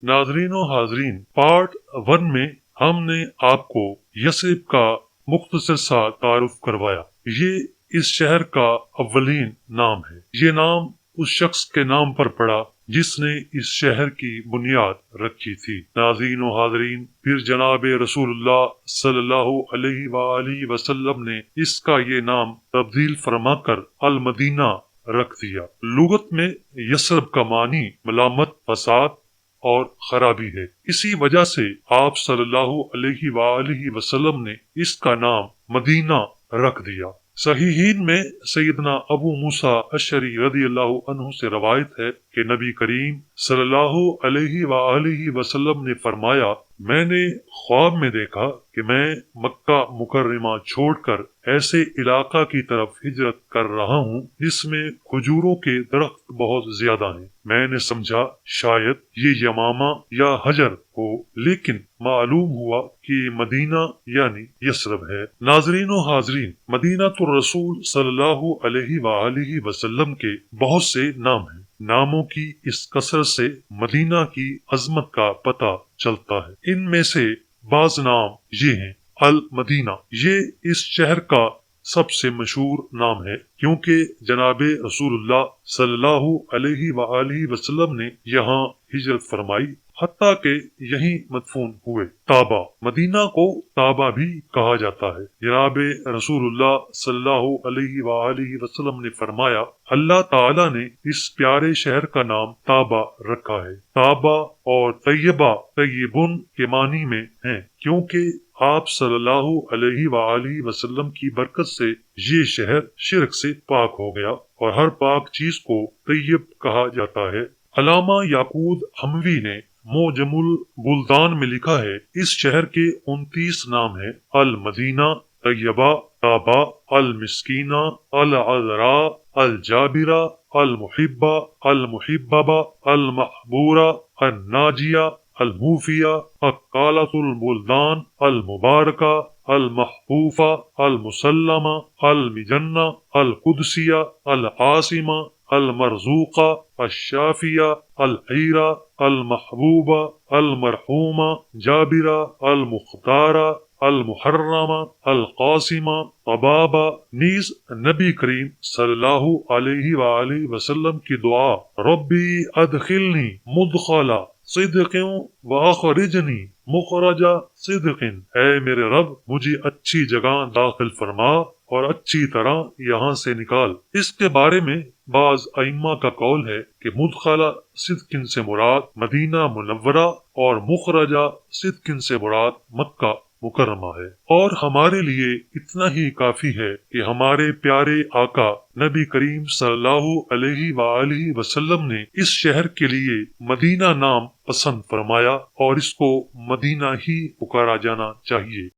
ناظرین و حاضرین، پارٹ 1 میں ہم نے آپ کو یثرب کا مختصر سا تعارف کروایا۔ یہ اس شہر کا اولین نام ہے۔ یہ نام اس شخص کے نام پر پڑا جس نے اس شہر کی بنیاد رکھی تھی۔ ناظرین و حاضرین، پھر جناب رسول اللہ صلی اللہ علیہ وآلہ وسلم نے اس کا یہ نام تبدیل فرما کر المدینہ رکھ دیا۔ لغت میں یثرب کا معنی ملامت، فساد اور خرابی ہے۔ اسی وجہ سے آپ صلی اللہ علیہ وآلہ وسلم نے اس کا نام مدینہ رکھ دیا۔ صحیحین میں سیدنا ابو موسیٰ اشعری رضی اللہ عنہ سے روایت ہے کہ نبی کریم صلی اللہ علیہ وآلہ وسلم نے فرمایا، میں نے خواب میں دیکھا کہ میں مکہ مکرمہ چھوڑ کر ایسے علاقہ کی طرف ہجرت کر رہا ہوں جس میں کھجوروں کے درخت بہت زیادہ ہیں۔ میں نے سمجھا شاید یہ یمامہ یا حجر ہو، لیکن معلوم ہوا کہ مدینہ یعنی یثرب ہے۔ ناظرین و حاضرین، مدینہ الرسول صلی اللہ علیہ وآلہ وسلم کے بہت سے نام ہیں۔ ناموں کی اس کثرت سے مدینہ کی عظمت کا پتہ چلتا ہے۔ ان میں سے بعض نام یہ ہیں۔ المدینہ، یہ اس شہر کا سب سے مشہور نام ہے کیونکہ جناب رسول اللہ صلی اللہ علیہ وآلہ وسلم نے یہاں ہجرت فرمائی، حتیٰ کہ یہیں مدفون ہوئے۔ طابہ، مدینہ کو طابہ بھی کہا جاتا ہے۔ جناب رسول اللہ صلی اللہ علیہ وآلہ وسلم نے فرمایا، اللہ تعالی نے اس پیارے شہر کا نام طابہ رکھا ہے۔ طابہ اور طیبہ طیبن کے معنی میں ہیں کیونکہ آپ صلی اللہ علیہ وآلہ وسلم کی برکت سے یہ شہر شرک سے پاک ہو گیا، اور ہر پاک چیز کو طیب کہا جاتا ہے۔ علامہ یعقوب حموی نے معجم البلدان میں لکھا ہے، اس شہر کے 29 نام ہیں: المدینہ، طیبہ، طابہ، المسکینہ، العذراء، الجابرہ، المحبہ، المحببہ، المحبورہ، الناجیہ، الموفیہ، اقالۃ البلدان، المبارکہ، المحفوفہ، المسلمہ، المجنہ، القدسیہ، العاصمہ، المرزوقہ، الشافیہ، الحیرہ، المحبوبہ، المرحومہ، جابرہ، المختارہ، المحرمہ، القاسمہ، طبابہ۔ نیز نبی کریم صلی اللہ علیہ وآلہ وسلم کی دعا، ربی ادخلنی مدخل صدق واخرجنی مخرج صدق، اے میرے رب مجھے اچھی جگہ داخل فرما اور اچھی طرح یہاں سے نکال۔ اس کے بارے میں بعض ائمہ کا قول ہے کہ مدخلہ صدق سے مراد مدینہ منورہ اور مخرجہ صدق سے مراد مکہ مکرمہ ہے۔ اور ہمارے لیے اتنا ہی کافی ہے کہ ہمارے پیارے آقا نبی کریم صلی اللہ علیہ وآلہ وسلم نے اس شہر کے لیے مدینہ نام پسند فرمایا اور اس کو مدینہ ہی پکارا جانا چاہیے۔